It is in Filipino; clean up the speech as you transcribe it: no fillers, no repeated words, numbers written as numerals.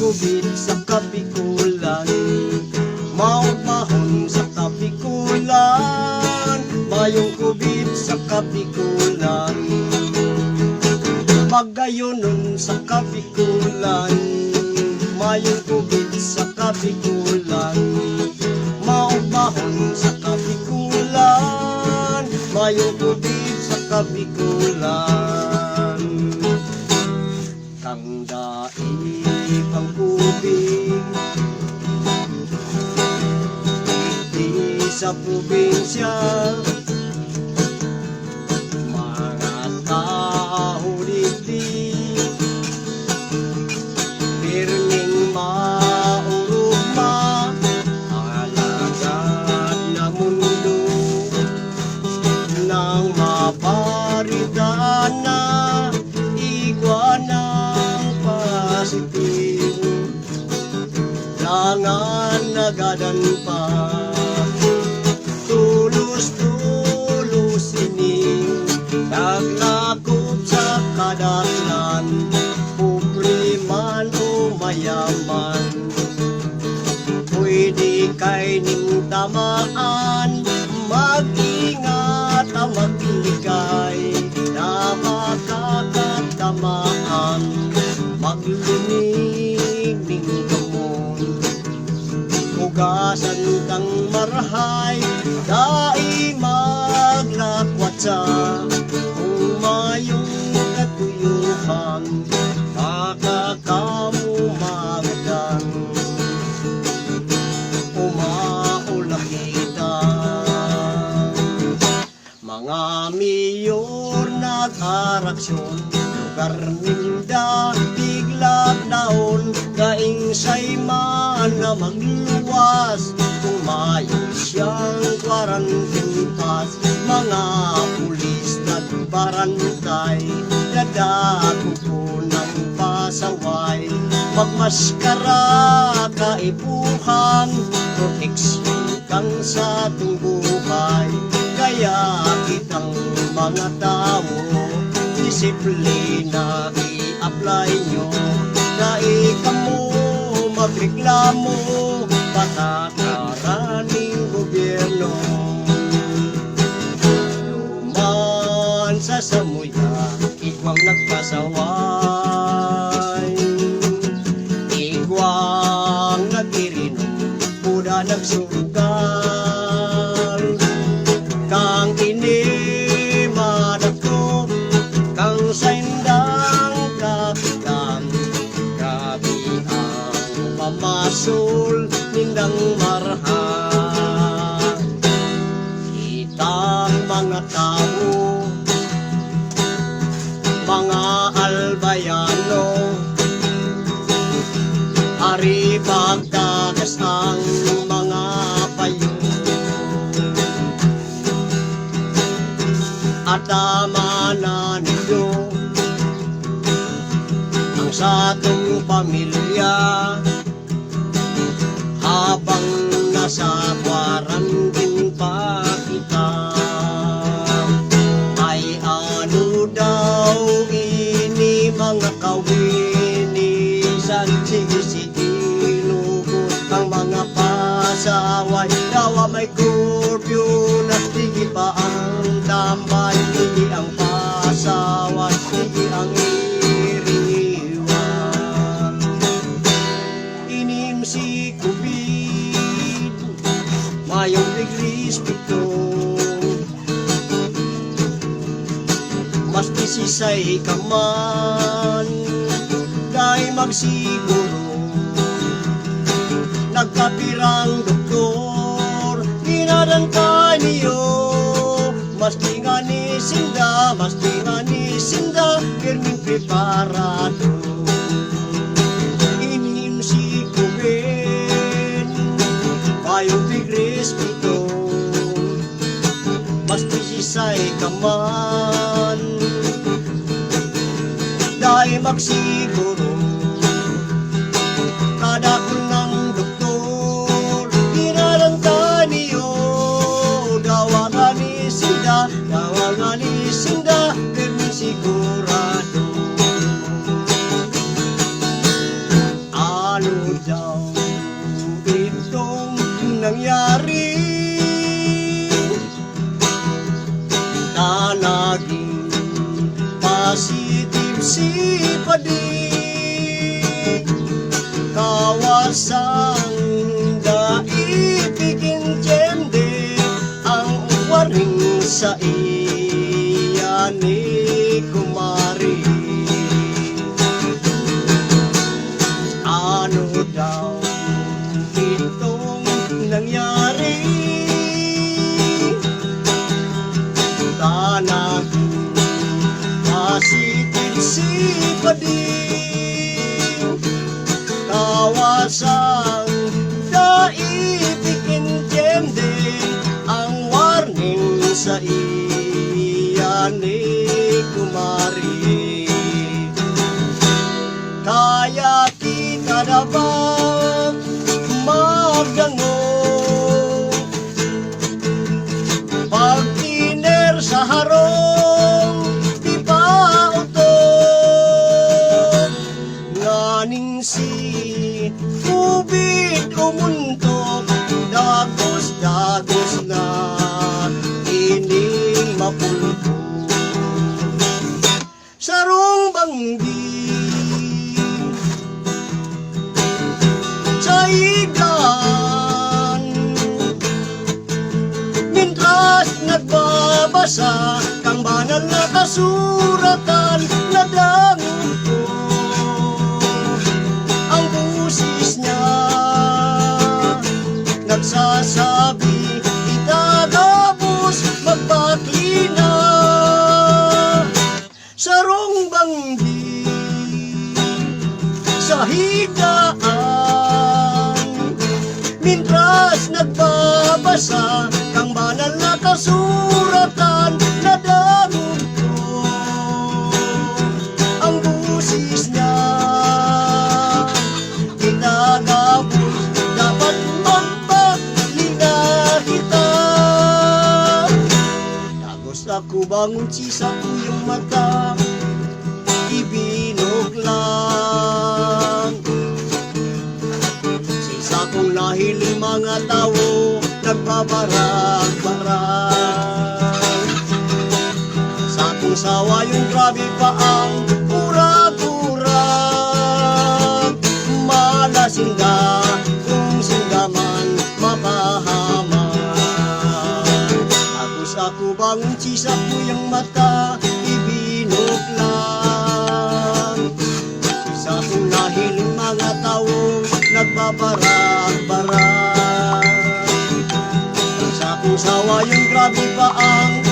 kubit sa kapikulan, maumahon sa kapikulan, mayong kubit sa kapikulan, magayonon sa kapikulan, mayong kubit sa kapikulan, maumahon sa kapikulan, mayong kubit sa kapikulan. Kang daipang kubig di sa probinsya, mga tao diti pirming maurugma, alagad na mundo nang maparitaan na igwa ng pasiting, langan nagadan pa tulus-tulus ining naglakop sa kadaklan, pobre man o mayaman, pwede kay ning tamaan, mag-ingat ang magligay, na makakatamaan, maglinig ning gamon, hugasan kang marhay, dai maglakwat sa kung mayong katuyuhan, makakamu magadan, umaula kita. Mga mayor nag-araksyon, lugar ninda bigla daon, daing say man na magluwas, tumayo siyang quarantine pass, mga pulis nagbarantay, dadako po ng pasaway, magmaskara kaipuhan, proteksyon kang sa ating buhay, kaya kitang mga tao, disiplina i-apply nyo, na ikamo magreklamo, patakaran ng gobyerno. Luman sa samuya, igwang nagpasaway, igwang nagirinom, puda nagsugal, kang ini madako, kang saindang kapitan, grabe ang pamasul nindang marha. Kitang mga tao, mga albayano, ari pagtagas ang mga payo, at tama na ninyo ang sa atong pamilya, habang nasa quarantine pa kita, ay ano daw ini mga kawinisan, sige lugot ang mga pasaway, dawa may curfew na sige pa ang tambay, sige ang pasaway, sige ang iriwan. Inim si COVID, mayong degrees pito, mas disisay ka man, dahil magsiguro, nagkapirang doktor, inadantay niyo, mas di nga ni sinda, pirming preparado. Inim si COVID, mayong degrees pito, mas disisay ka man, dahil magsiguro, kada ng doktor, inalantay niyo, dawangan ni sinda, pirming sigurado. nangyari na naging positive si Padi. Kawasang daipigin tiyende ang waring sa iya ni kumari. Ano daw itong nangyari? Tanang positive si Padi. Kawasang daipigin tiyende ang warning sa iya ni kumari. Kaya kita dapat magdango pag tiner sa harong di pa utot nganing si ubid umuntok dagos na ining mapulpo sarong banggi sa igan mintras nagbabasa kang banal na kasuratan na dangon ko ang busis niya nagsasabi itagapos magbakli na sarong banggi sa higaan mintras nagbabasa kang banal na kasuratan na dangon ko ang busis niya itagapos dapat magpaklinga kita. Tagos ako bangon sa kuyong mata ibinog lang sa kong nahiling mga tao nagbabarag-barag sa kong sawa yung grabe pa ang urag-urag malasinda kung sindaman mapahaman. Tapos ako bangon sa kuyang mata ibinog lang sa kong nahiling mga tao nagbabarag-barag sa kong sawa yung grabe pa ang